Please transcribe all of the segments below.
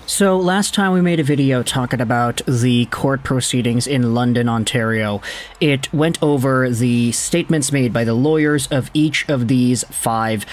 So last time we made a video talking about the court proceedings in London, Ontario. It went over the statements made by the lawyers of each of these five,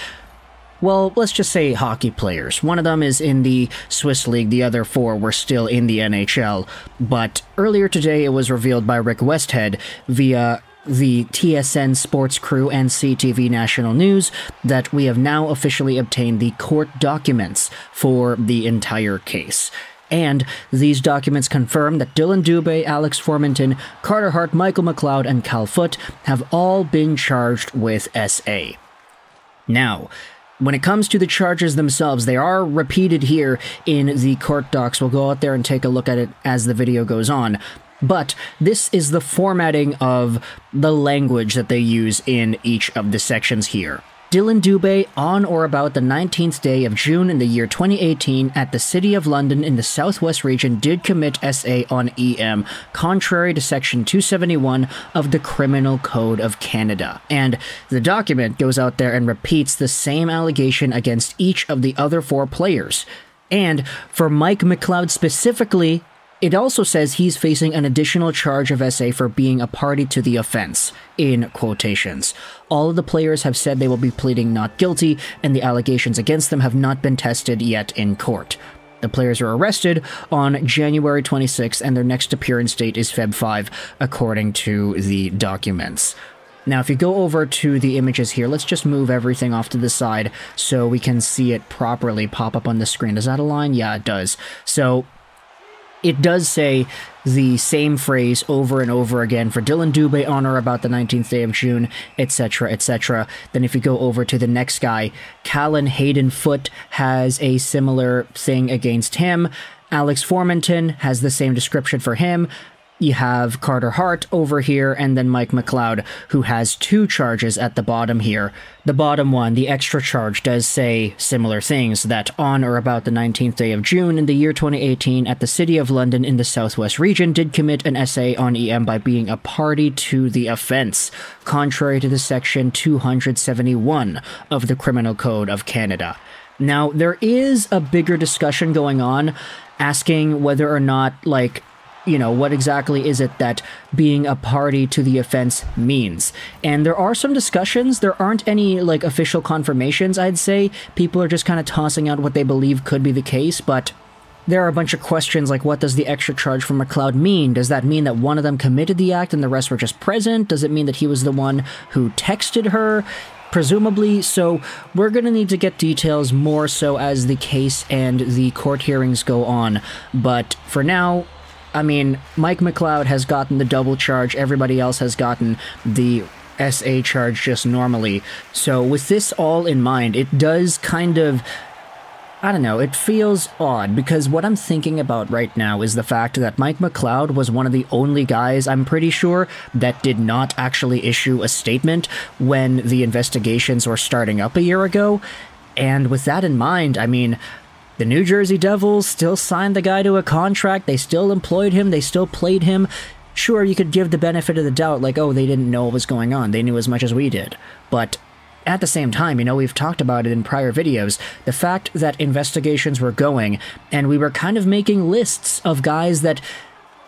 well, let's just say hockey players. One of them is in the Swiss League, the other four were still in the NHL. But earlier today it was revealed by Rick Westhead via the TSN Sports Crew and CTV National News that we have now officially obtained the court documents for the entire case. And these documents confirm that Dillon, Dube, Alex Formenton, Carter Hart, Michael McLeod, and Cal Foote have all been charged with SA. Now, when it comes to the charges themselves, they are repeated here in the court docs. We'll go out there and take a look at it as the video goes on. But this is the formatting of the language that they use in each of the sections here. Dillon Dube, on or about the 19th day of June in the year 2018 at the City of London in the Southwest region did commit SA on EM, contrary to Section 271 of the Criminal Code of Canada. And the document goes out there and repeats the same allegation against each of the other four players. And for Mike McLeod specifically, it also says he's facing an additional charge of SA for being a party to the offense, in quotations. All of the players have said they will be pleading not guilty, and the allegations against them have not been tested yet in court. The players were arrested on January 26th, and their next appearance date is Feb 5, according to the documents. Now, if you go over to the images here, let's just move everything off to the side so we can see it properly pop up on the screen. Does that align? Yeah, it does. So it does say the same phrase over and over again for Dillon Dube on or about the 19th day of June, etc., etc. Then if you go over to the next guy, Callan Hayden Foote has a similar thing against him. Alex Formenton has the same description for him. You have Carter Hart over here, and then Mike McLeod, who has two charges at the bottom here. The bottom one, the extra charge, does say similar things, that on or about the 19th day of June in the year 2018 at the City of London in the Southwest region did commit an SA on EM by being a party to the offense, contrary to the Section 271 of the Criminal Code of Canada. Now, there is a bigger discussion going on, asking whether or not, like, you know, what exactly is it that being a party to the offense means? And there are some discussions. There aren't any, like, official confirmations, I'd say. People are just kind of tossing out what they believe could be the case, but there are a bunch of questions like, what does the extra charge for McLeod mean? Does that mean that one of them committed the act and the rest were just present? Does it mean that he was the one who texted her? Presumably. So we're going to need to get details more so as the case and the court hearings go on. But for now, I mean, Mike McLeod has gotten the double charge, everybody else has gotten the SA charge just normally. So with this all in mind, it does kind of, I don't know, it feels odd, because what I'm thinking about right now is the fact that Mike McLeod was one of the only guys, I'm pretty sure, that did not actually issue a statement when the investigations were starting up a year ago. And with that in mind, I mean, the New Jersey Devils still signed the guy to a contract, they still employed him, they still played him. Sure, you could give the benefit of the doubt, like, oh, they didn't know what was going on, they knew as much as we did. But at the same time, you know, we've talked about it in prior videos, the fact that investigations were going, and we were kind of making lists of guys that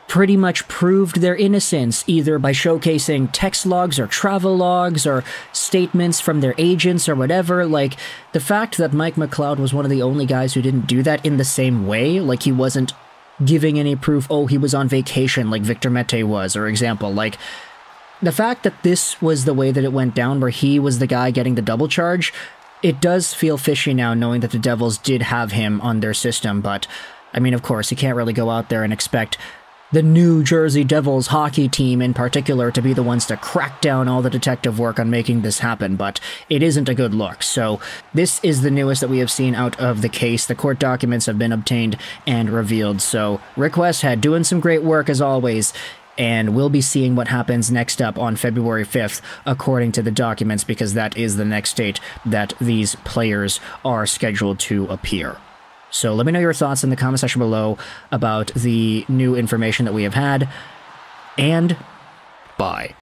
pretty much proved their innocence, either by showcasing text logs or travel logs or statements from their agents or whatever. Like, the fact that Mike McLeod was one of the only guys who didn't do that in the same way, like he wasn't giving any proof, oh, he was on vacation like Victor Mete was, or example, like, the fact that this was the way that it went down, where he was the guy getting the double charge, it does feel fishy now, knowing that the Devils did have him on their system. But, I mean, of course, you can't really go out there and expect the New Jersey Devils hockey team in particular to be the ones to crack down all the detective work on making this happen, but it isn't a good look. So this is the newest that we have seen out of the case. The court documents have been obtained and revealed. So Rick Westhead doing some great work as always, and we'll be seeing what happens next up on February 5th, according to the documents, because that is the next date that these players are scheduled to appear. So let me know your thoughts in the comment section below about the new information that we have had, and bye.